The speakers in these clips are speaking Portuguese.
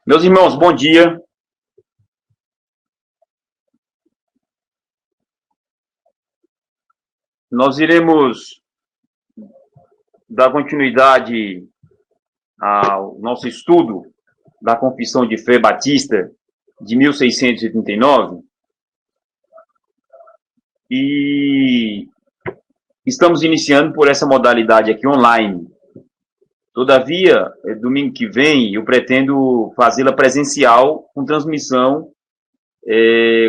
Meus irmãos, bom dia. Nós iremos dar continuidade ao nosso estudo da Confissão de Fé Batista de 1689 e estamos iniciando por essa modalidade aqui online. Todavia, domingo que vem, eu pretendo fazê-la presencial com transmissão,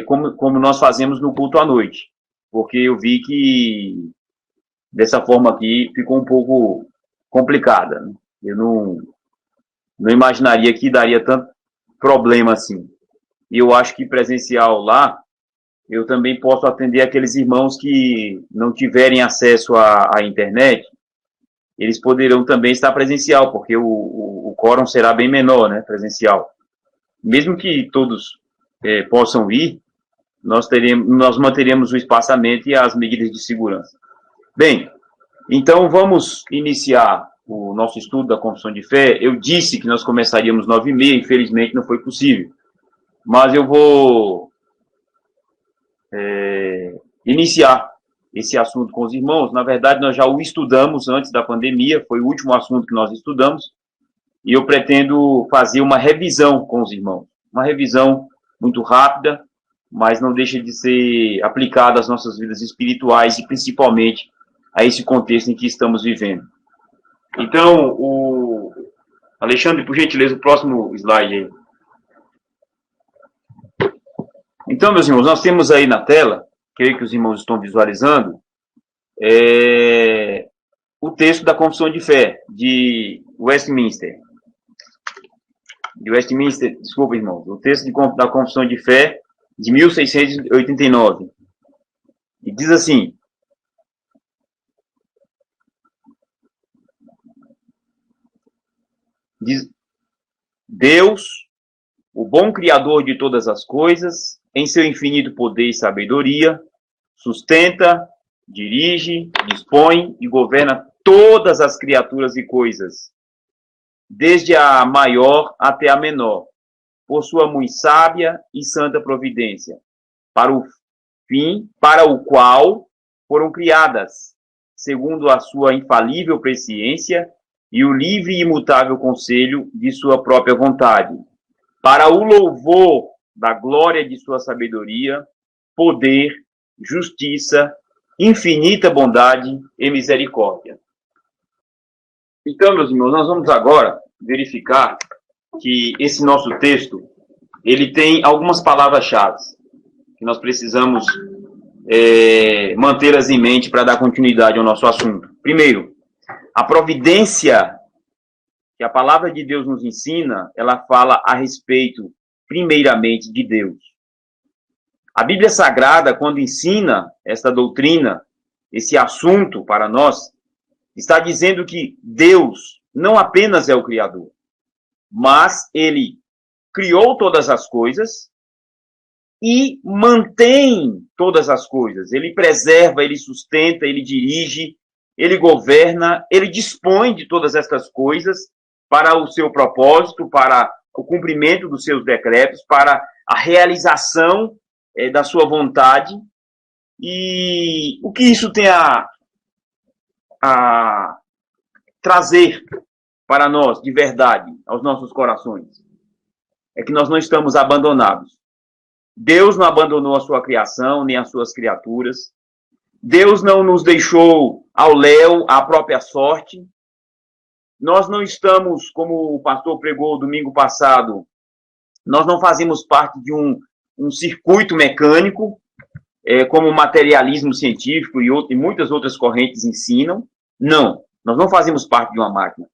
como nós fazemos no culto à noite, porque eu vi que dessa forma aqui ficou um pouco complicada, né? Eu não imaginaria que daria tanto problema assim. E eu acho que presencial lá, eu também posso atender aqueles irmãos que não tiverem acesso à internet, eles poderão também estar presencial, porque o quórum será bem menor, né, presencial. Mesmo que todos possam ir, nós manteremos o espaçamento e as medidas de segurança. Bem, então vamos iniciar o nosso estudo da Confissão de Fé. Eu disse que nós começaríamos 9h30, infelizmente não foi possível. Mas eu vou iniciar esse assunto com os irmãos. Na verdade, nós já o estudamos antes da pandemia, foi o último assunto que nós estudamos, e eu pretendo fazer uma revisão com os irmãos. Uma revisão muito rápida, mas não deixa de ser aplicada às nossas vidas espirituais e principalmente a esse contexto em que estamos vivendo. Então, Alexandre, por gentileza, o próximo slide aí. Então, meus irmãos, nós temos aí na tela, creio que os irmãos estão visualizando, o texto da Confissão de Fé, de Westminster. Desculpa, irmãos, o texto da Confissão de Fé de 1689. E diz assim: Deus, o bom Criador de todas as coisas, em seu infinito poder e sabedoria, sustenta, dirige, dispõe e governa todas as criaturas e coisas, desde a maior até a menor, por sua muito sábia e santa providência, para o fim para o qual foram criadas, segundo a sua infalível presciência e o livre e imutável conselho de sua própria vontade, para o louvor da glória de sua sabedoria, poder, justiça, infinita bondade e misericórdia. Então, meus irmãos, nós vamos agora verificar que esse nosso texto, ele tem algumas palavras-chave que nós precisamos mantê-las em mente para dar continuidade ao nosso assunto. Primeiro, a providência que a palavra de Deus nos ensina, ela fala a respeito, primeiramente, de Deus. A Bíblia Sagrada, quando ensina esta doutrina, esse assunto para nós, está dizendo que Deus não apenas é o Criador, mas Ele criou todas as coisas e mantém todas as coisas. Ele preserva, Ele sustenta, Ele dirige, Ele governa, Ele dispõe de todas estas coisas para o seu propósito, para o cumprimento dos seus decretos, para a realização da sua vontade. E o que isso tem a trazer para nós, de verdade, aos nossos corações? É que nós não estamos abandonados. Deus não abandonou a sua criação, nem as suas criaturas. Deus não nos deixou ao léu, à própria sorte. Nós não estamos, como o pastor pregou domingo passado, nós não fazemos parte de um circuito mecânico, como o materialismo científico e muitas outras correntes ensinam. Não, nós não fazemos parte de uma máquina.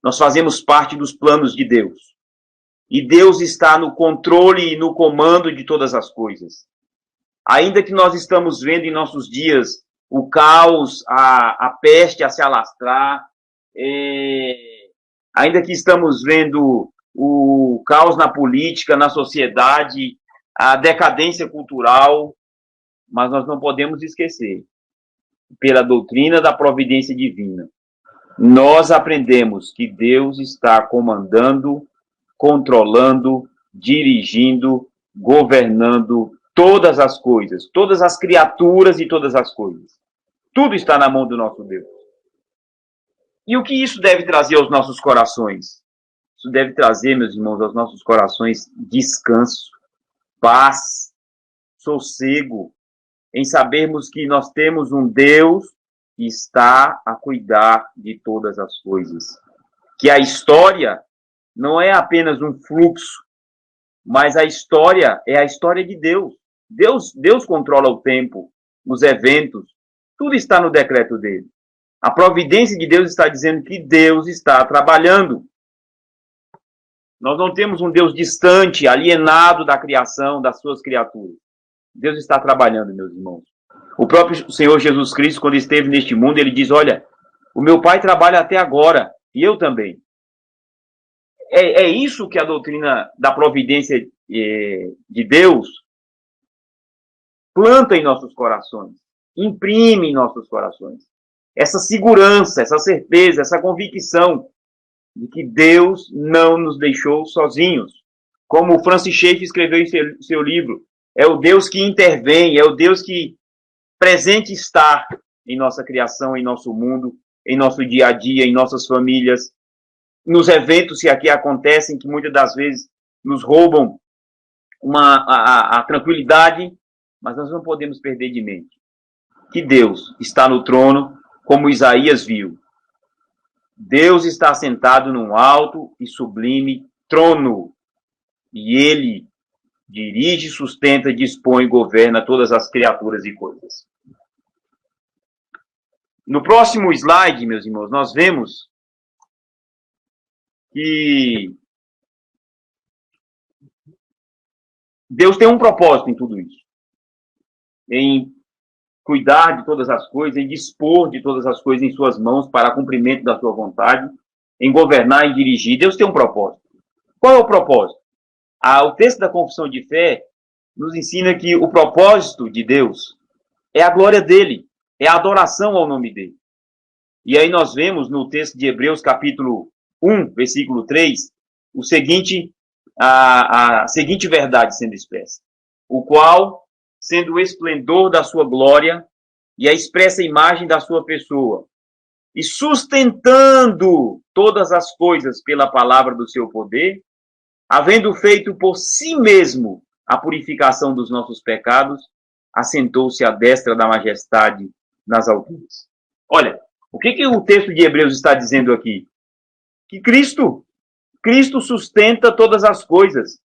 Nós fazemos parte dos planos de Deus. E Deus está no controle e no comando de todas as coisas. Ainda que nós estamos vendo em nossos dias o caos, a peste a se alastrar, ainda que estamos vendo o caos na política, na sociedade, a decadência cultural, mas nós não podemos esquecer, pela doutrina da providência divina, nós aprendemos que Deus está comandando controlando, dirigindo, governando todas as coisas, todas as criaturas e todas as coisas. Tudo está na mão do nosso Deus. E o que isso deve trazer aos nossos corações? Isso deve trazer, meus irmãos, aos nossos corações descanso, paz, sossego, em sabermos que nós temos um Deus que está a cuidar de todas as coisas. Que a história não é apenas um fluxo, mas a história é a história de Deus. Deus controla o tempo, os eventos, tudo está no decreto dele. A providência de Deus está dizendo que Deus está trabalhando. Nós não temos um Deus distante, alienado da criação, das suas criaturas. Deus está trabalhando, meus irmãos. O próprio Senhor Jesus Cristo, quando esteve neste mundo, ele diz, olha, o meu Pai trabalha até agora, e eu também. É isso que a doutrina da providência de Deus planta em nossos corações, imprime em nossos corações. Essa segurança, essa certeza, essa convicção de que Deus não nos deixou sozinhos. Como o Francis Schaeffer escreveu em seu livro, é o Deus que intervém, é o Deus que presente está em nossa criação, em nosso mundo, em nosso dia a dia, em nossas famílias, nos eventos que aqui acontecem, que muitas das vezes nos roubam a tranquilidade, mas nós não podemos perder de mente que Deus está no trono, como Isaías viu. Deus está sentado num alto e sublime trono, e ele dirige, sustenta, dispõe e governa todas as criaturas e coisas. No próximo slide, meus irmãos, nós vemos que Deus tem um propósito em tudo isso. Em cuidar de todas as coisas, em dispor de todas as coisas em suas mãos para cumprimento da sua vontade, em governar e dirigir. Deus tem um propósito. Qual é o propósito? O texto da Confissão de Fé nos ensina que o propósito de Deus é a glória dele, é a adoração ao nome dele. E aí nós vemos no texto de Hebreus, capítulo 1, versículo 3, a seguinte verdade sendo expressa. O qual, sendo o esplendor da sua glória e a expressa imagem da sua pessoa, e sustentando todas as coisas pela palavra do seu poder, havendo feito por si mesmo a purificação dos nossos pecados, assentou-se à destra da majestade nas alturas. Olha, o que o texto de Hebreus está dizendo aqui? Que Cristo sustenta todas as coisas.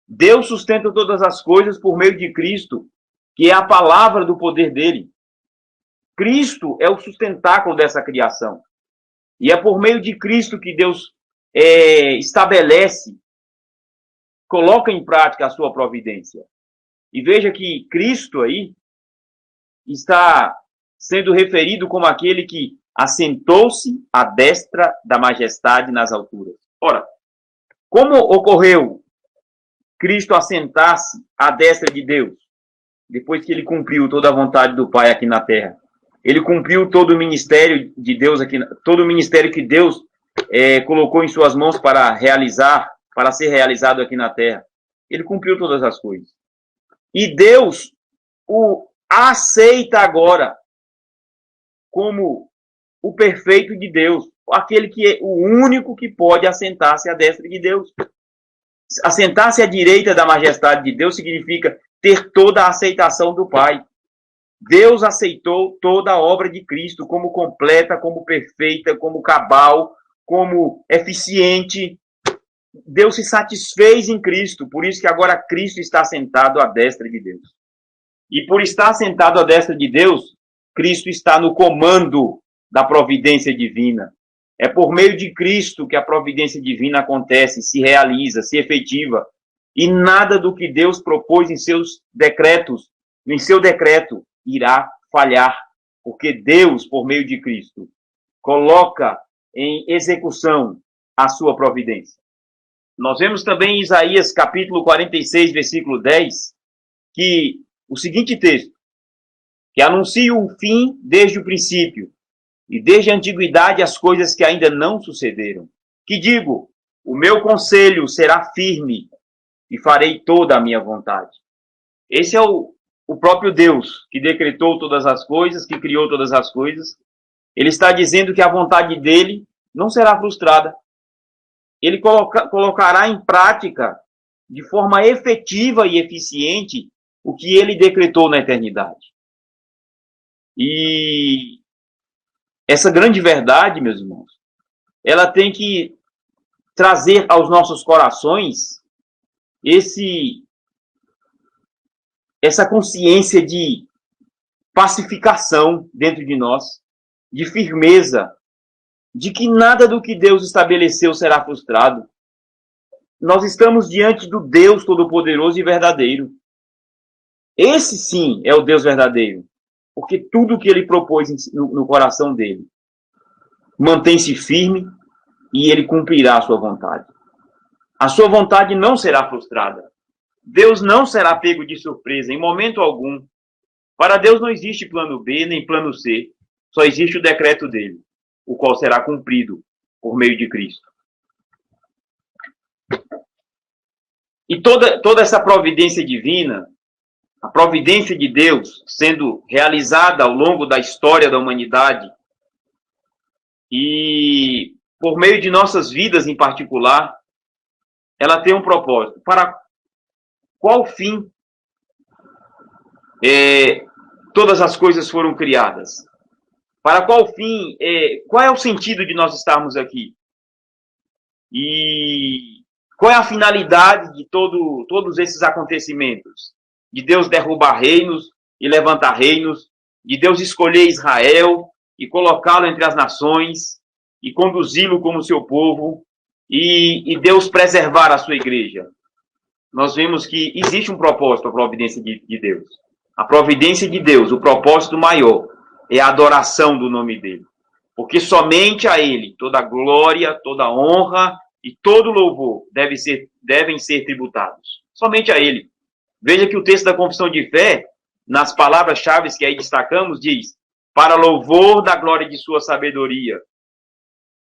Deus sustenta todas as coisas por meio de Cristo, que é a palavra do poder dele. Cristo é o sustentáculo dessa criação. E é por meio de Cristo que Deus estabelece, coloca em prática a sua providência. E veja que Cristo aí está sendo referido como aquele que assentou-se à destra da majestade nas alturas. Ora, como ocorreu Cristo assentar-se à destra de Deus, depois que ele cumpriu toda a vontade do Pai aqui na terra? Ele cumpriu todo o ministério de Deus aqui, todo o ministério que Deus colocou em suas mãos para ser realizado aqui na terra. Ele cumpriu todas as coisas. E Deus o aceita agora como o perfeito de Deus, aquele que é o único que pode assentar-se à destra de Deus. Assentar-se à direita da majestade de Deus significa ter toda a aceitação do Pai. Deus aceitou toda a obra de Cristo como completa, como perfeita, como cabal, como eficiente. Deus se satisfez em Cristo, por isso que agora Cristo está sentado à destra de Deus. E por estar sentado à destra de Deus, Cristo está no comando da providência divina. É por meio de Cristo que a providência divina acontece, se realiza, se efetiva. E nada do que Deus propôs em seus decretos, em seu decreto, irá falhar, porque Deus, por meio de Cristo, coloca em execução a sua providência. Nós vemos também em Isaías capítulo 46, versículo 10, que o seguinte texto, que anuncia o fim desde o princípio, e desde a antiguidade as coisas que ainda não sucederam. Que digo, o O meu conselho será firme e farei toda a minha vontade. Esse é o próprio Deus que decretou todas as coisas, que criou todas as coisas. Ele está dizendo que a vontade dele não será frustrada. Ele colocará em prática, de forma efetiva e eficiente, o que ele decretou na eternidade. E essa grande verdade, meus irmãos, ela tem que trazer aos nossos corações essa consciência de pacificação dentro de nós, de firmeza, de que nada do que Deus estabeleceu será frustrado. Nós estamos diante do Deus Todo-Poderoso e verdadeiro. Esse sim é o Deus verdadeiro, porque tudo que ele propôs no coração dele mantém-se firme e ele cumprirá a sua vontade. A sua vontade não será frustrada. Deus não será pego de surpresa em momento algum. Para Deus não existe plano B nem plano C. Só existe o decreto dele, o qual será cumprido por meio de Cristo. E toda essa providência divina, a providência de Deus sendo realizada ao longo da história da humanidade e por meio de nossas vidas em particular, ela tem um propósito. Para qual fim todas as coisas foram criadas? Para qual fim? Qual é o sentido de nós estarmos aqui? E qual é a finalidade de todos esses acontecimentos? De Deus derrubar reinos e levantar reinos, de Deus escolher Israel e colocá-lo entre as nações e conduzi-lo como seu povo, e Deus preservar a sua igreja. Nós vemos que existe um propósito, a providência de Deus. A providência de Deus, o propósito maior, é a adoração do nome dele. Porque somente a ele toda glória, toda honra e todo louvor devem ser tributados. Somente a ele. Veja que o texto da confissão de fé, nas palavras-chave que aí destacamos, diz: para louvor da glória de sua sabedoria,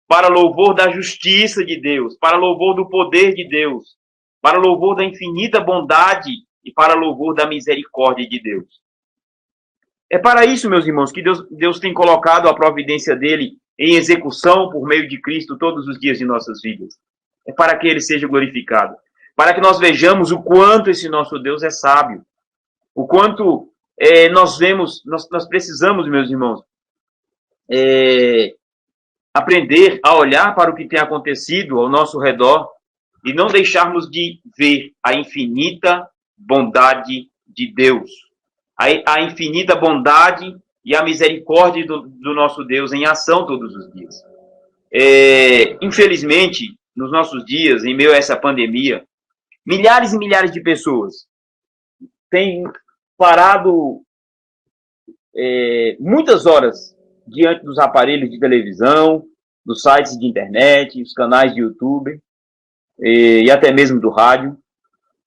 para louvor da justiça de Deus, para louvor do poder de Deus, para louvor da infinita bondade e para louvor da misericórdia de Deus. É para isso, meus irmãos, que Deus tem colocado a providência dele em execução por meio de Cristo todos os dias de nossas vidas. É para que ele seja glorificado. Para que nós vejamos o quanto esse nosso Deus é sábio. O quanto nós precisamos, meus irmãos, aprender a olhar para o que tem acontecido ao nosso redor e não deixarmos de ver a infinita bondade de Deus. A infinita bondade e a misericórdia do nosso Deus em ação todos os dias. Infelizmente, nos nossos dias, em meio a essa pandemia, milhares e milhares de pessoas têm parado muitas horas diante dos aparelhos de televisão, dos sites de internet, os canais de YouTube e até mesmo do rádio,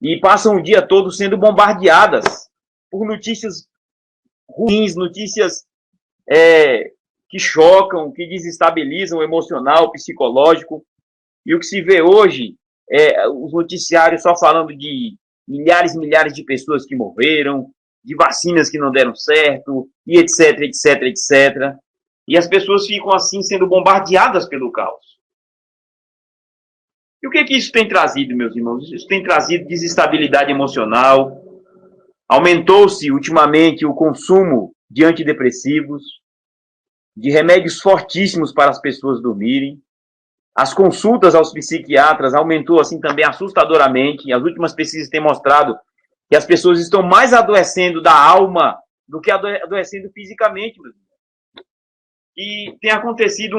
e passam o dia todo sendo bombardeadas por notícias ruins, notícias que chocam, que desestabilizam o emocional, o psicológico. E o que se vê hoje os noticiários só falando de milhares e milhares de pessoas que morreram, de vacinas que não deram certo, e etc, etc, etc. E as pessoas ficam assim sendo bombardeadas pelo caos. E o que isso tem trazido, meus irmãos? Isso tem trazido desestabilidade emocional. Aumentou-se ultimamente o consumo de antidepressivos, de remédios fortíssimos para as pessoas dormirem. As consultas aos psiquiatras aumentou assim também assustadoramente. As últimas pesquisas têm mostrado que as pessoas estão mais adoecendo da alma do que adoecendo fisicamente. E tem acontecido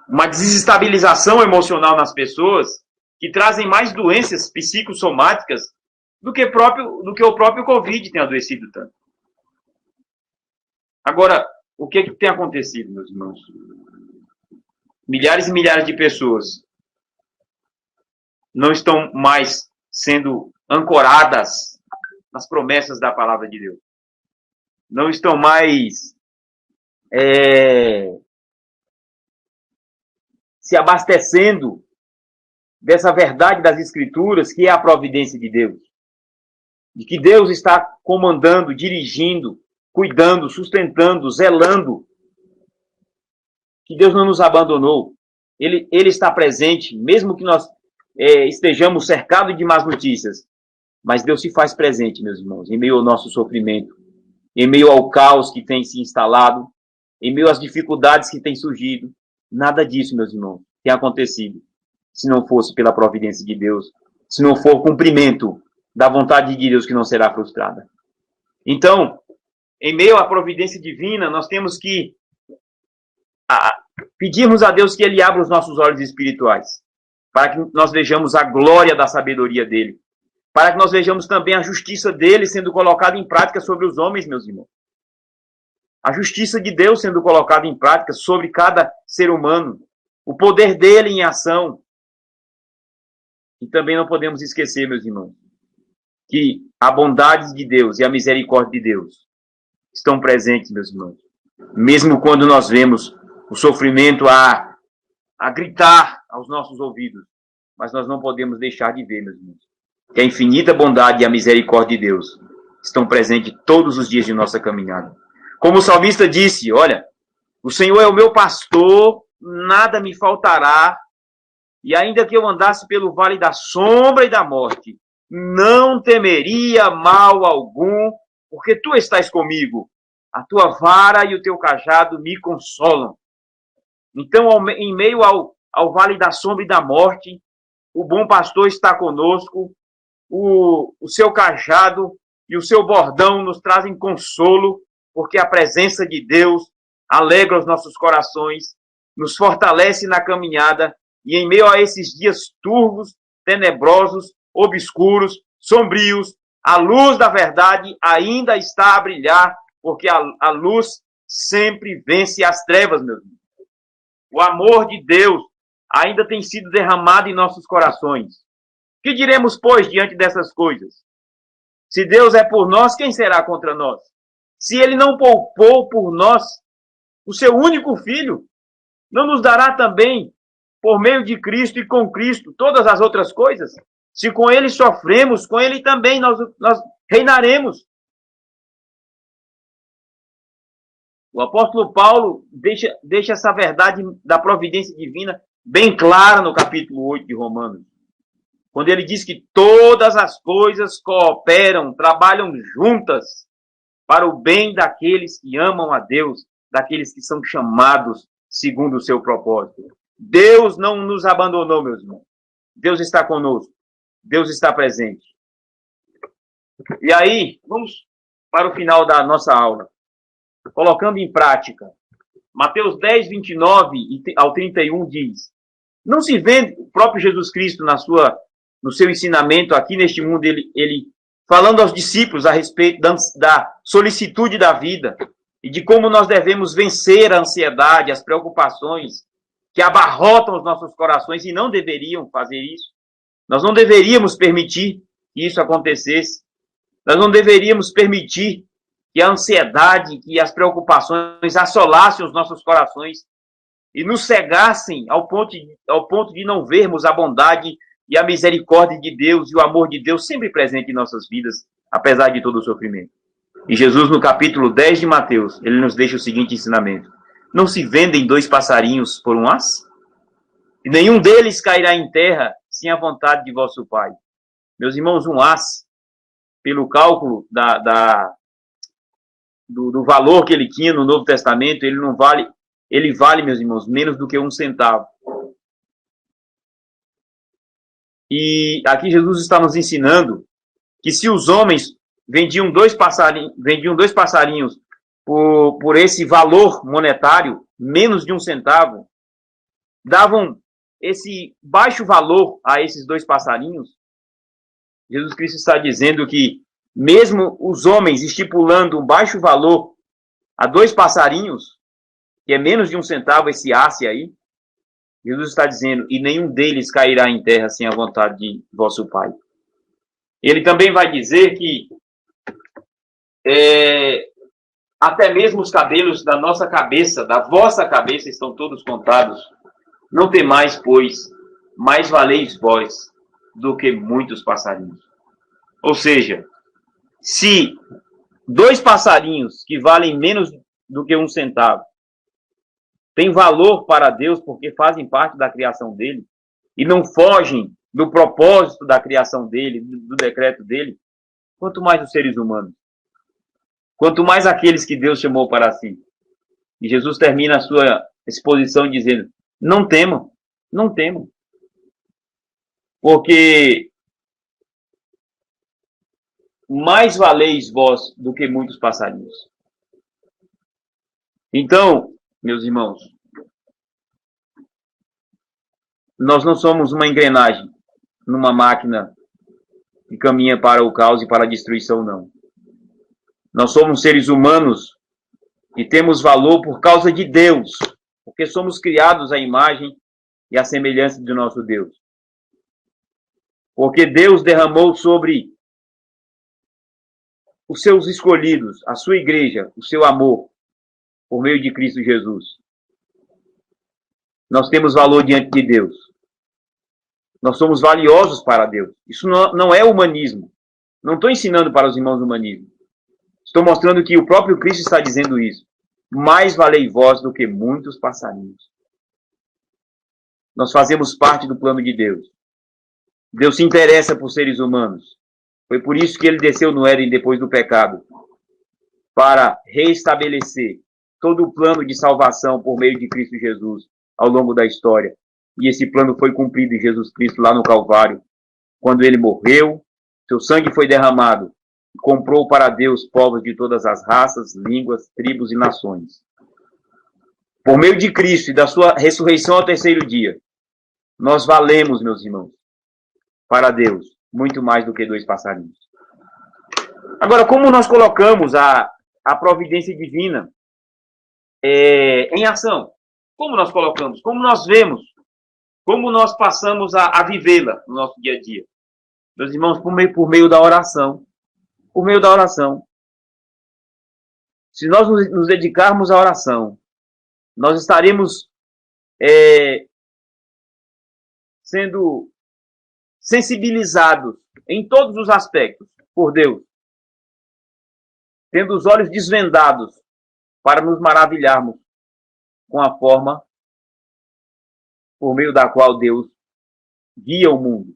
uma desestabilização emocional nas pessoas que trazem mais doenças psicossomáticas do que o próprio Covid tem adoecido tanto. Agora, o que tem acontecido, meus irmãos? Milhares e milhares de pessoas não estão mais sendo ancoradas nas promessas da palavra de Deus. Não estão mais se abastecendo dessa verdade das Escrituras, que é a providência de Deus. De que Deus está comandando, dirigindo, cuidando, sustentando, zelando. Que Deus não nos abandonou. Ele está presente, mesmo que nós estejamos cercados de más notícias. Mas Deus se faz presente, meus irmãos, em meio ao nosso sofrimento, em meio ao caos que tem se instalado, em meio às dificuldades que têm surgido. Nada disso, meus irmãos, tem acontecido, se não fosse pela providência de Deus, se não for o cumprimento da vontade de Deus que não será frustrada. Então, em meio à providência divina, nós temos que pedirmos a Deus que Ele abra os nossos olhos espirituais, para que nós vejamos a glória da sabedoria dEle, para que nós vejamos também a justiça dEle sendo colocada em prática sobre os homens, meus irmãos. A justiça de Deus sendo colocada em prática sobre cada ser humano, o poder dEle em ação. E também não podemos esquecer, meus irmãos, que a bondade de Deus e a misericórdia de Deus estão presentes, meus irmãos. Mesmo quando nós vemos o sofrimento a gritar aos nossos ouvidos, mas nós não podemos deixar de ver, meus irmãos, que a infinita bondade e a misericórdia de Deus estão presentes todos os dias de nossa caminhada. Como o salmista disse, olha, o Senhor é o meu pastor, nada me faltará, e ainda que eu andasse pelo vale da sombra e da morte, não temeria mal algum, porque tu estás comigo. A tua vara e o teu cajado me consolam. Então, em meio ao vale da sombra e da morte, o bom pastor está conosco, o seu cajado e o seu bordão nos trazem consolo, porque a presença de Deus alegra os nossos corações, nos fortalece na caminhada, e em meio a esses dias turvos, tenebrosos, obscuros, sombrios, a luz da verdade ainda está a brilhar, porque a luz sempre vence as trevas, meus irmãos. O amor de Deus ainda tem sido derramado em nossos corações. Que diremos, pois, diante dessas coisas? Se Deus é por nós, quem será contra nós? Se Ele não poupou por nós o seu único Filho, não nos dará também, por meio de Cristo e com Cristo, todas as outras coisas? Se com Ele sofremos, com Ele também nós reinaremos. O apóstolo Paulo deixa essa verdade da providência divina bem clara no capítulo 8 de Romanos, quando ele diz que todas as coisas cooperam, trabalham juntas para o bem daqueles que amam a Deus, daqueles que são chamados segundo o seu propósito. Deus não nos abandonou, meus irmãos. Deus está conosco. Deus está presente. E aí, vamos para o final da nossa aula. Colocando em prática, Mateus 10, 29 ao 31 diz: não se vê o próprio Jesus Cristo no seu ensinamento aqui neste mundo, ele falando aos discípulos a respeito da solicitude da vida e de como nós devemos vencer a ansiedade, as preocupações que abarrotam os nossos corações e não deveriam fazer isso. Nós não deveríamos permitir que isso acontecesse. Nós não deveríamos permitir que a ansiedade, que as preocupações assolassem os nossos corações e nos cegassem ao ponto de não vermos a bondade e a misericórdia de Deus e o amor de Deus sempre presente em nossas vidas, apesar de todo o sofrimento. E Jesus, no capítulo 10 de Mateus, ele nos deixa o seguinte ensinamento: não se vendem 2 passarinhos por um as? E nenhum deles cairá em terra sem a vontade de vosso Pai. Meus irmãos, um as, pelo cálculo do valor que ele tinha no Novo Testamento, ele vale, meus irmãos, menos do que 1 centavo. E aqui Jesus está nos ensinando que se os homens vendiam 2 passarinhos por esse valor monetário, menos de 1 centavo, davam esse baixo valor a esses 2 passarinhos, Jesus Cristo está dizendo que mesmo os homens estipulando um baixo valor a 2 passarinhos, que é menos de 1 centavo esse asse aí, Jesus está dizendo, e nenhum deles cairá em terra sem a vontade de vosso Pai. Ele também vai dizer que até mesmo os cabelos da nossa cabeça, da vossa cabeça, estão todos contados. Não temais, pois, mais valeis vós do que muitos passarinhos. Ou seja, se 2 passarinhos que valem menos do que 1 centavo têm valor para Deus porque fazem parte da criação dele e não fogem do propósito da criação dele, do decreto dele, quanto mais os seres humanos, quanto mais aqueles que Deus chamou para si. E Jesus termina a sua exposição dizendo: não temam, não temam, porque mais valeis vós do que muitos passarinhos. Então, meus irmãos, nós não somos uma engrenagem numa máquina que caminha para o caos e para a destruição, não. Nós somos seres humanos e temos valor por causa de Deus, porque somos criados à imagem e à semelhança do nosso Deus. Porque Deus derramou sobre os seus escolhidos, a sua igreja, o seu amor, por meio de Cristo Jesus. Nós temos valor diante de Deus. Nós somos valiosos para Deus. Isso não é humanismo. Não estou ensinando para os irmãos humanismo. Estou mostrando que o próprio Cristo está dizendo isso. Mais valei vós do que muitos passarinhos. Nós fazemos parte do plano de Deus. Deus se interessa por seres humanos. Foi por isso que ele desceu no Éden depois do pecado, para reestabelecer todo o plano de salvação por meio de Cristo Jesus ao longo da história. E esse plano foi cumprido em Jesus Cristo lá no Calvário, quando ele morreu, seu sangue foi derramado e comprou para Deus povos de todas as raças, línguas, tribos e nações. Por meio de Cristo e da sua ressurreição ao terceiro dia, nós valemos, meus irmãos, para Deus, muito mais do que 2 passarinhos. Agora, como nós colocamos a providência divina em ação? Como nós colocamos? Como nós vemos? Como nós passamos a vivê-la no nosso dia a dia? Meus irmãos, por meio da oração. Por meio da oração. Se nós nos dedicarmos à oração, nós estaremos sendo sensibilizados em todos os aspectos por Deus, tendo os olhos desvendados para nos maravilharmos com a forma por meio da qual Deus guia o mundo,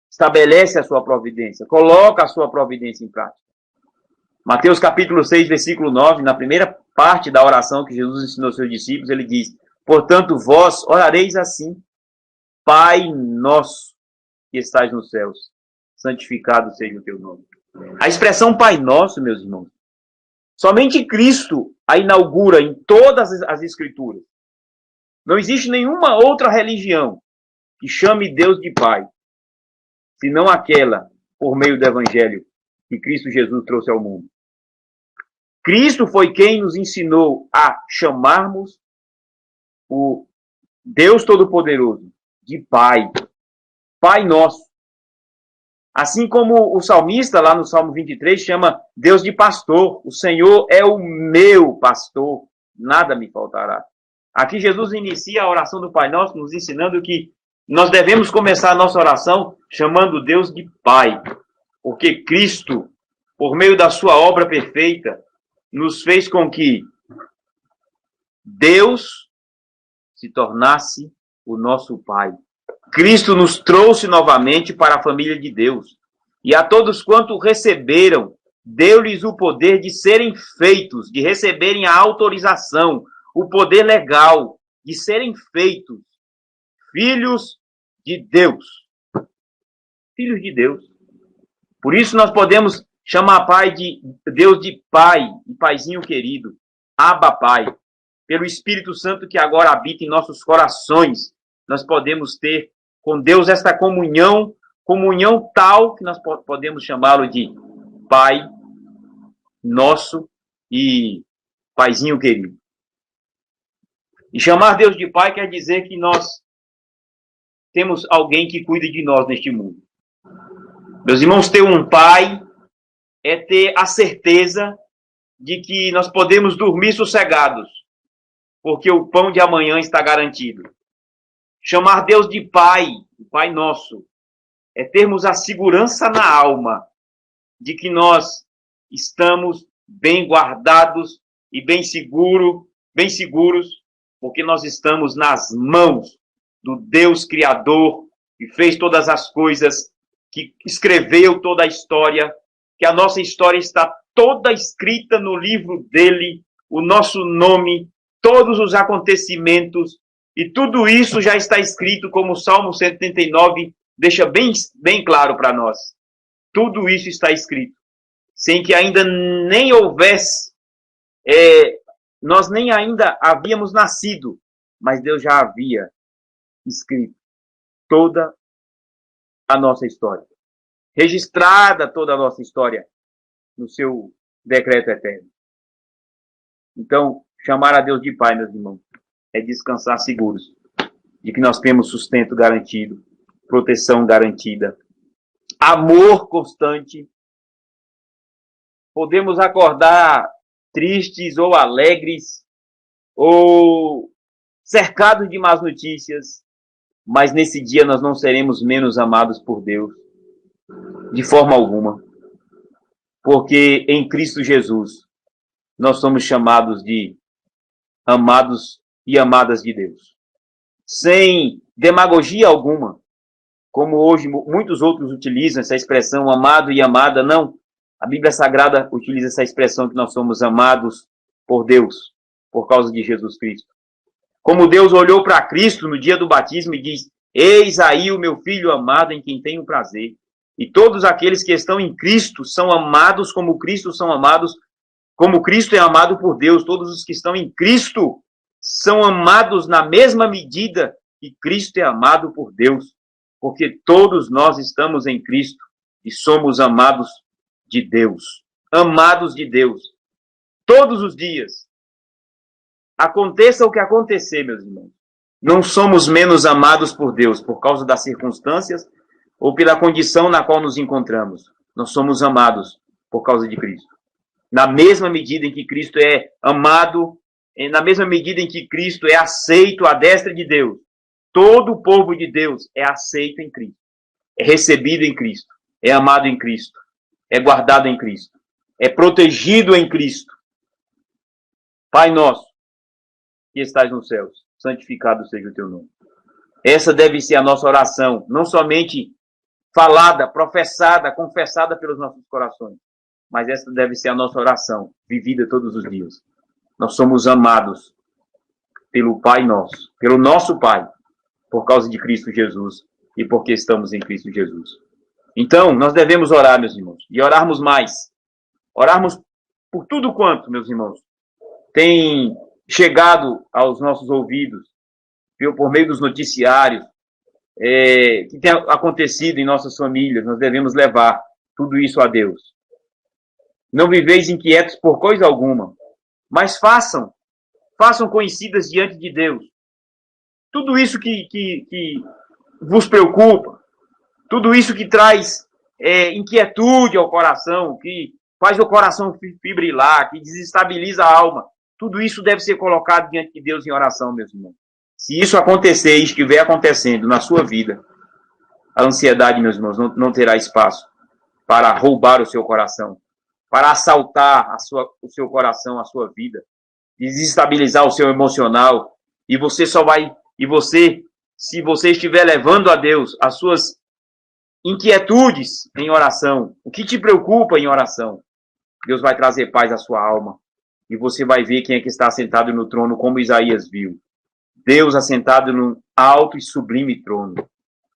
estabelece a sua providência, coloca a sua providência em prática. Mateus capítulo 6, versículo 9, na primeira parte da oração que Jesus ensinou aos seus discípulos, ele diz: portanto, vós orareis assim: Pai nosso que estás nos céus, santificado seja o teu nome. A expressão Pai Nosso, meus irmãos, somente Cristo a inaugura em todas as Escrituras. Não existe nenhuma outra religião que chame Deus de Pai, senão aquela por meio do Evangelho que Cristo Jesus trouxe ao mundo. Cristo foi quem nos ensinou a chamarmos o Deus Todo-Poderoso de Pai. Pai Nosso. Assim como o salmista, lá no Salmo 23, chama Deus de pastor. O Senhor é o meu pastor, nada me faltará. Aqui Jesus inicia a oração do Pai Nosso, nos ensinando que nós devemos começar a nossa oração chamando Deus de Pai. Porque Cristo, por meio da sua obra perfeita, nos fez com que Deus se tornasse o nosso Pai. Cristo nos trouxe novamente para a família de Deus. E a todos quanto receberam, deu-lhes o poder de serem feitos, de receberem a autorização, o poder legal de serem feitos filhos de Deus. Filhos de Deus. Por isso nós podemos chamar Deus de Pai, de Paizinho querido, Abba Pai. Pelo Espírito Santo que agora habita em nossos corações, nós podemos ter com Deus esta comunhão tal que nós podemos chamá-lo de Pai Nosso e Paizinho querido. E chamar Deus de Pai quer dizer que nós temos alguém que cuida de nós neste mundo. Meus irmãos, ter um Pai é ter a certeza de que nós podemos dormir sossegados, porque o pão de amanhã está garantido. Chamar Deus de Pai, o Pai nosso, é termos a segurança na alma de que nós estamos bem guardados e bem seguros, porque nós estamos nas mãos do Deus Criador, que fez todas as coisas, que escreveu toda a história, que a nossa história está toda escrita no livro dele, o nosso nome, todos os acontecimentos, e tudo isso já está escrito, como o Salmo 139 deixa bem claro para nós. Tudo isso está escrito, sem que ainda nem houvesse, nós nem ainda havíamos nascido, mas Deus já havia escrito toda a nossa história, registrada toda a nossa história no seu decreto eterno. Então, chamar a Deus de Pai, meus irmãos, é descansar seguros de que nós temos sustento garantido, proteção garantida, amor constante. Podemos acordar tristes ou alegres, ou cercados de más notícias, mas nesse dia nós não seremos menos amados por Deus, de forma alguma. Porque em Cristo Jesus, nós somos chamados de amados e amadas de Deus. Sem demagogia alguma, como hoje muitos outros utilizam essa expressão amado e amada, não. A Bíblia Sagrada utiliza essa expressão que nós somos amados por Deus, por causa de Jesus Cristo. Como Deus olhou para Cristo no dia do batismo e diz: eis aí o meu filho amado em quem tenho prazer. E todos aqueles que estão em Cristo são amados como Cristo são amados, como Cristo é amado por Deus. Todos os que estão em Cristo são amados na mesma medida que Cristo é amado por Deus. Porque todos nós estamos em Cristo e somos amados de Deus. Amados de Deus. Todos os dias. Aconteça o que acontecer, meus irmãos. Não somos menos amados por Deus por causa das circunstâncias ou pela condição na qual nos encontramos. Nós somos amados por causa de Cristo. Na mesma medida em que Cristo é amado, na mesma medida em que Cristo é aceito à destra de Deus, todo o povo de Deus é aceito em Cristo, é recebido em Cristo, é amado em Cristo, é guardado em Cristo, é protegido em Cristo. Pai nosso, que estás nos céus, santificado seja o teu nome. Essa deve ser a nossa oração, não somente falada, professada, confessada pelos nossos corações, mas essa deve ser a nossa oração, vivida todos os dias. Nós somos amados pelo Pai nosso, pelo nosso Pai, por causa de Cristo Jesus e porque estamos em Cristo Jesus. Então, nós devemos orar, meus irmãos, e orarmos mais. Orarmos por tudo quanto, meus irmãos, tem chegado aos nossos ouvidos, por meio dos noticiários, que tem acontecido em nossas famílias. Nós devemos levar tudo isso a Deus. Não viveis inquietos por coisa alguma, mas façam conhecidas diante de Deus. Tudo isso que vos preocupa, tudo isso que traz inquietude ao coração, que faz o coração fibrilar, que desestabiliza a alma, tudo isso deve ser colocado diante de Deus em oração, meus irmãos. Se isso acontecer e estiver acontecendo na sua vida, a ansiedade, meus irmãos, não terá espaço para roubar o seu coração, para assaltar o seu coração, a sua vida, desestabilizar o seu emocional, e você se você estiver levando a Deus as suas inquietudes em oração, o que te preocupa em oração, Deus vai trazer paz à sua alma, e você vai ver quem é que está assentado no trono, como Isaías viu. Deus assentado num alto e sublime trono.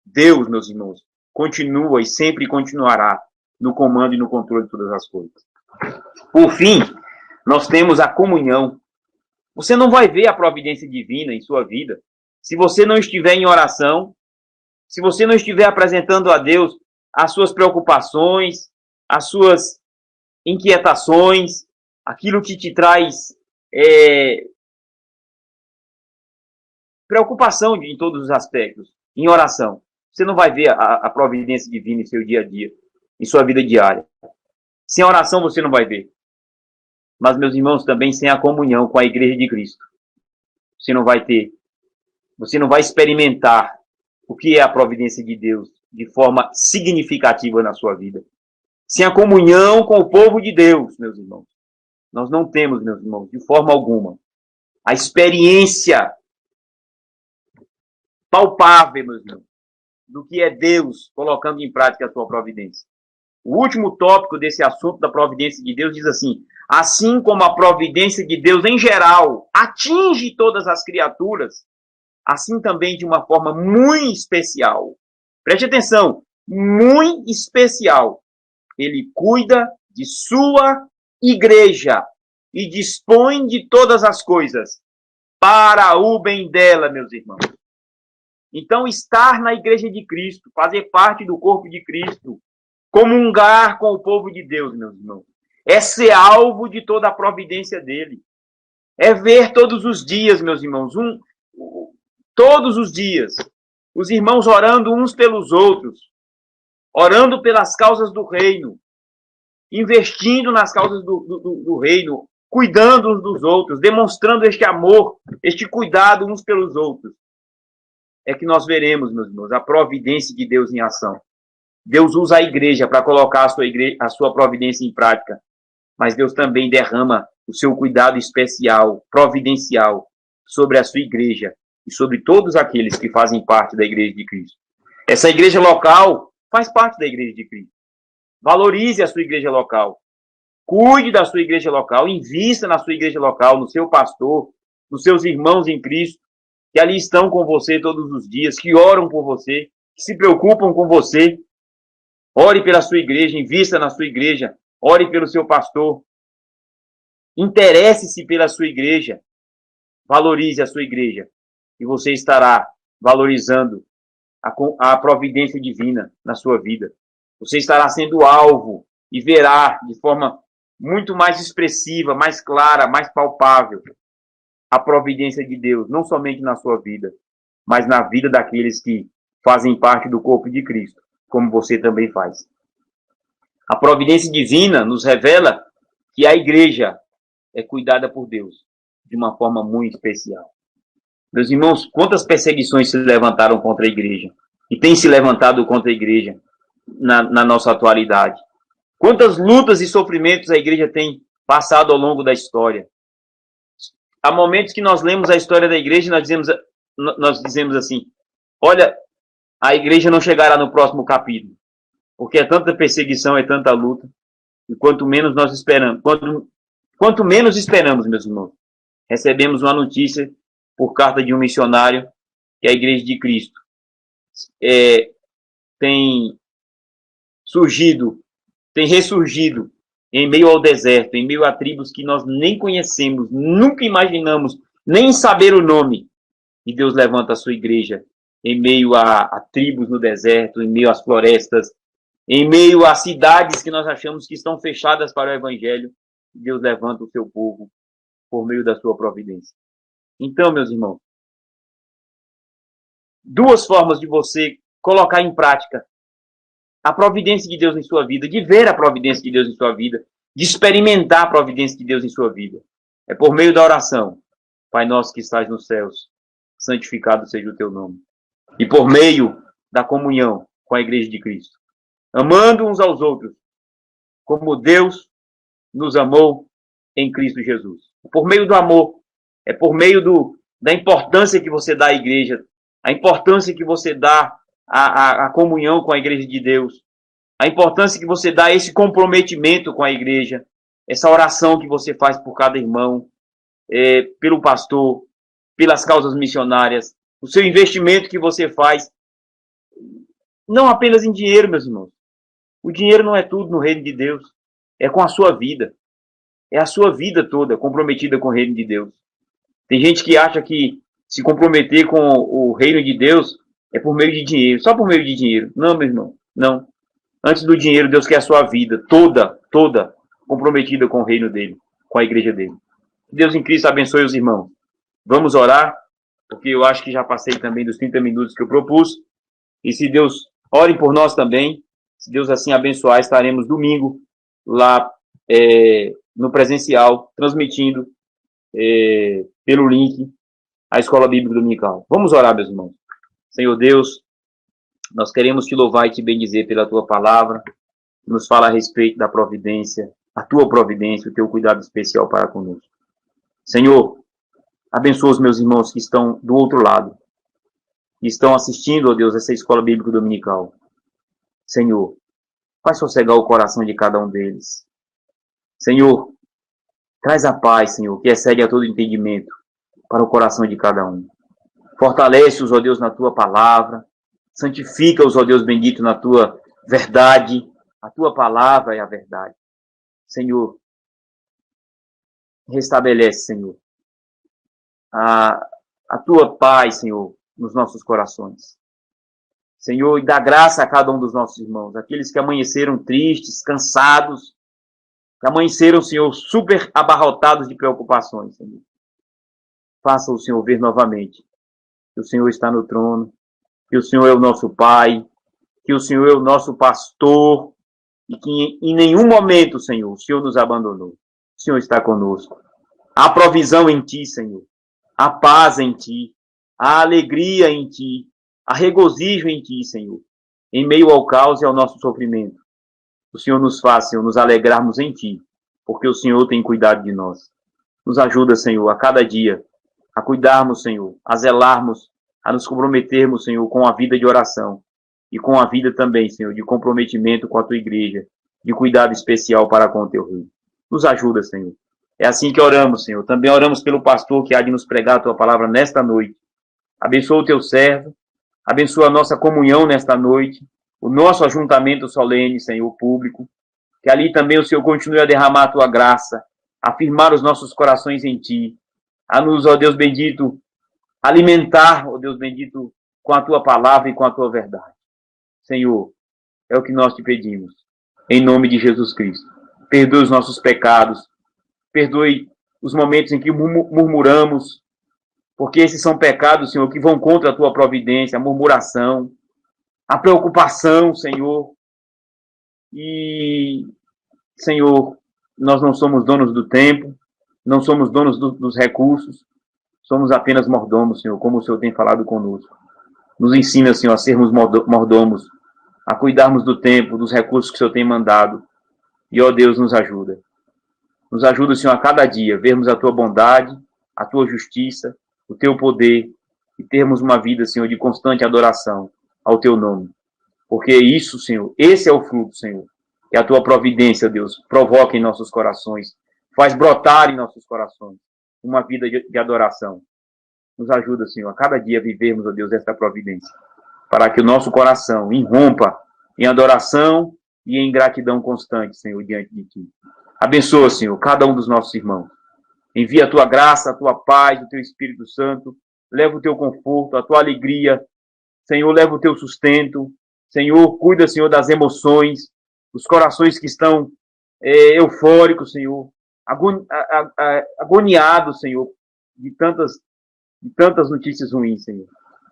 Deus, meus irmãos, continua e sempre continuará no comando e no controle de todas as coisas. Por fim, nós temos a comunhão. Você não vai ver a providência divina em sua vida se você não estiver em oração, se você não estiver apresentando a Deus as suas preocupações, as suas inquietações, aquilo que te traz preocupação em todos os aspectos, em oração. Você não vai ver a providência divina em seu dia a dia, em sua vida diária. Sem oração você não vai ver. Mas, meus irmãos, também sem a comunhão com a Igreja de Cristo, você não vai ter Você não vai experimentar o que é a providência de Deus de forma significativa na sua vida. Sem a comunhão com o povo de Deus, meus irmãos. Nós não temos, meus irmãos, de forma alguma, a experiência palpável, meus irmãos, do que é Deus colocando em prática a sua providência. O último tópico desse assunto da providência de Deus diz assim: assim como a providência de Deus em geral atinge todas as criaturas, assim também de uma forma muito especial. Preste atenção, muito especial. Ele cuida de sua igreja e dispõe de todas as coisas para o bem dela, meus irmãos. Então, estar na igreja de Cristo, fazer parte do corpo de Cristo, comungar com o povo de Deus, meus irmãos, é ser alvo de toda a providência dele. É ver todos os dias, meus irmãos, todos os dias, os irmãos orando uns pelos outros, orando pelas causas do reino, investindo nas causas do reino, cuidando uns dos outros, demonstrando este amor, este cuidado uns pelos outros. É que nós veremos, meus irmãos, a providência de Deus em ação. Deus usa a igreja para colocar a sua providência em prática, mas Deus também derrama o seu cuidado especial, providencial, sobre a sua igreja e sobre todos aqueles que fazem parte da igreja de Cristo. Essa igreja local faz parte da igreja de Cristo. Valorize a sua igreja local. Cuide da sua igreja local, invista na sua igreja local, no seu pastor, nos seus irmãos em Cristo, que ali estão com você todos os dias, que oram por você, que se preocupam com você. Ore pela sua igreja, invista na sua igreja, ore pelo seu pastor. Interesse-se pela sua igreja, valorize a sua igreja, e você estará valorizando a providência divina na sua vida. Você estará sendo alvo e verá de forma muito mais expressiva, mais clara, mais palpável a providência de Deus, não somente na sua vida, mas na vida daqueles que fazem parte do corpo de Cristo, como você também faz. A providência divina nos revela que a igreja é cuidada por Deus de uma forma muito especial. Meus irmãos, quantas perseguições se levantaram contra a igreja e têm se levantado contra a igreja na nossa atualidade? Quantas lutas e sofrimentos a igreja tem passado ao longo da história? Há momentos que nós lemos a história da igreja e nós dizemos assim: olha, a igreja não chegará no próximo capítulo, porque é tanta perseguição, é tanta luta, e quanto menos nós esperamos, quanto menos esperamos, meus irmãos, recebemos uma notícia por carta de um missionário que a igreja de Cristo tem ressurgido em meio ao deserto, em meio a tribos que nós nem conhecemos, nunca imaginamos, nem saber o nome. E Deus levanta a sua igreja em meio a tribos no deserto, em meio às florestas, em meio a cidades que nós achamos que estão fechadas para o evangelho. Deus levanta o seu povo por meio da sua providência. Então, meus irmãos, duas formas de você colocar em prática a providência de Deus em sua vida, de ver a providência de Deus em sua vida, de experimentar a providência de Deus em sua vida. É por meio da oração. Pai nosso que estás nos céus, santificado seja o teu nome. E por meio da comunhão com a igreja de Cristo. Amando uns aos outros, como Deus nos amou em Cristo Jesus. Por meio do amor, é por meio da importância que você dá à igreja, a importância que você dá à comunhão com a igreja de Deus, a importância que você dá a esse comprometimento com a igreja, essa oração que você faz por cada irmão, pelo pastor, pelas causas missionárias, o seu investimento que você faz, não apenas em dinheiro, meus irmãos. O dinheiro não é tudo no reino de Deus, é com a sua vida. É a sua vida toda comprometida com o reino de Deus. Tem gente que acha que se comprometer com o reino de Deus é por meio de dinheiro, só por meio de dinheiro. Não, meu irmão, não. Antes do dinheiro, Deus quer a sua vida toda comprometida com o reino dele, com a igreja dele. Que Deus em Cristo abençoe os irmãos. Vamos orar, porque eu acho que já passei também dos 30 minutos que eu propus. E se Deus ore por nós também, se Deus assim abençoar, estaremos domingo lá no presencial, transmitindo pelo link a Escola Bíblica Dominical. Vamos orar, meus irmãos. Senhor Deus, nós queremos te louvar e te bendizer pela tua palavra, que nos fala a respeito da providência, a tua providência, o teu cuidado especial para conosco. Senhor, abençoa os meus irmãos que estão do outro lado, que estão assistindo, ó Deus, essa Escola Bíblica Dominical. Senhor, faz sossegar o coração de cada um deles. Senhor, traz a paz, Senhor, que excede a todo entendimento para o coração de cada um. Fortalece-os, ó Deus, na tua palavra. Santifica-os, ó Deus bendito, na tua verdade. A tua palavra é a verdade. Senhor, restabelece, Senhor, a tua paz, Senhor, nos nossos corações. Senhor, e dá graça a cada um dos nossos irmãos, aqueles que amanheceram tristes, cansados, que amanheceram, Senhor, super abarrotados de preocupações, Senhor. Faça o Senhor ver novamente que o Senhor está no trono, que o Senhor é o nosso Pai, que o Senhor é o nosso pastor, e que em nenhum momento, Senhor, o Senhor nos abandonou. O Senhor está conosco. Há provisão em Ti, Senhor. Há paz em Ti. Há alegria em Ti. Há regozijo em Ti, Senhor. Em meio ao caos e ao nosso sofrimento. O Senhor nos faz, Senhor, nos alegrarmos em Ti, porque o Senhor tem cuidado de nós. Nos ajuda, Senhor, a cada dia, a cuidarmos, Senhor, a zelarmos, a nos comprometermos, Senhor, com a vida de oração e com a vida também, Senhor, de comprometimento com a Tua igreja, de cuidado especial para com o Teu reino. Nos ajuda, Senhor. É assim que oramos, Senhor. Também oramos pelo pastor que há de nos pregar a Tua palavra nesta noite. Abençoa o Teu servo, abençoa a nossa comunhão nesta noite, o nosso ajuntamento solene, Senhor, público, que ali também o Senhor continue a derramar a Tua graça, a firmar os nossos corações em Ti, a nos, ó Deus bendito, alimentar, ó Deus bendito, com a Tua palavra e com a Tua verdade. Senhor, é o que nós te pedimos, em nome de Jesus Cristo. Perdoe os nossos pecados, perdoe os momentos em que murmuramos, porque esses são pecados, Senhor, que vão contra a Tua providência, a murmuração, a preocupação, Senhor. E, Senhor, nós não somos donos do tempo, não somos donos dos recursos, somos apenas mordomos, Senhor, como o Senhor tem falado conosco. Nos ensina, Senhor, a sermos mordomos, a cuidarmos do tempo, dos recursos que o Senhor tem mandado. E, ó Deus, nos ajuda. Nos ajuda, Senhor, a cada dia, vermos a Tua bondade, a Tua justiça, o Teu poder, e termos uma vida, Senhor, de constante adoração ao Teu nome. Porque isso, Senhor, esse é o fruto, Senhor, que a Tua providência, Deus, provoca em nossos corações, faz brotar em nossos corações uma vida de adoração. Nos ajuda, Senhor, a cada dia vivermos, ó Deus, esta providência, para que o nosso coração irrompa em adoração e em gratidão constante, Senhor, diante de Ti. Abençoa, Senhor, cada um dos nossos irmãos. Envia a Tua graça, a Tua paz, o Teu Espírito Santo. Leva o Teu conforto, a Tua alegria. Senhor, leva o Teu sustento. Senhor, cuida, Senhor, das emoções, dos corações que estão eufóricos, Senhor, agoniados, Senhor, de tantas notícias ruins, Senhor.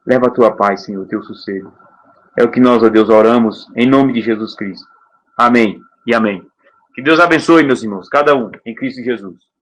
Leva a Tua paz, Senhor, o Teu sossego. É o que nós, ó Deus, oramos em nome de Jesus Cristo. Amém e amém. Que Deus abençoe, meus irmãos, cada um em Cristo Jesus.